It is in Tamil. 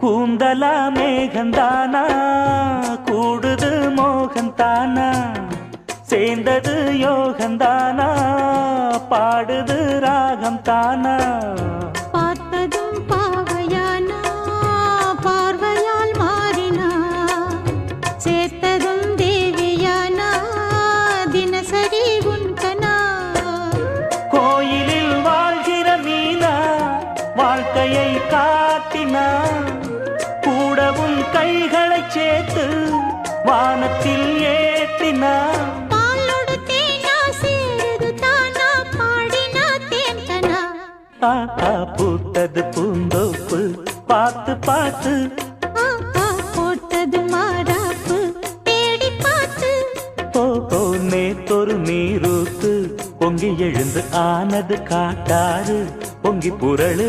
கூந்தலா மேகந்தானா கூடுது மோகந்தானா சேர்ந்தது யோகந்தானா பாடுது ராகம் தானா பார்த்ததும் பாவையானா பார்வையால் மாறினா சேர்த்ததும் தேவியானா தினசரி உன்கனா கோயிலில் வாழ்கிற மீனா வாழ்க்கையை காட்டினா கூடவும் கைகளை சேர்த்து வானத்தில் ஏற்றினா பாலோடு தேனா சேருது தானா பாடினா தேன்கனா பூத்தது பூந்தோப்பு பார்த்து பார்த்து போட்டது மாறாப்பு தேடி பார்த்து ஓ நேத்தொரு நீரூத்து பொங்கி எழுந்து ஆனது காட்டாறு பொங்கி புரளு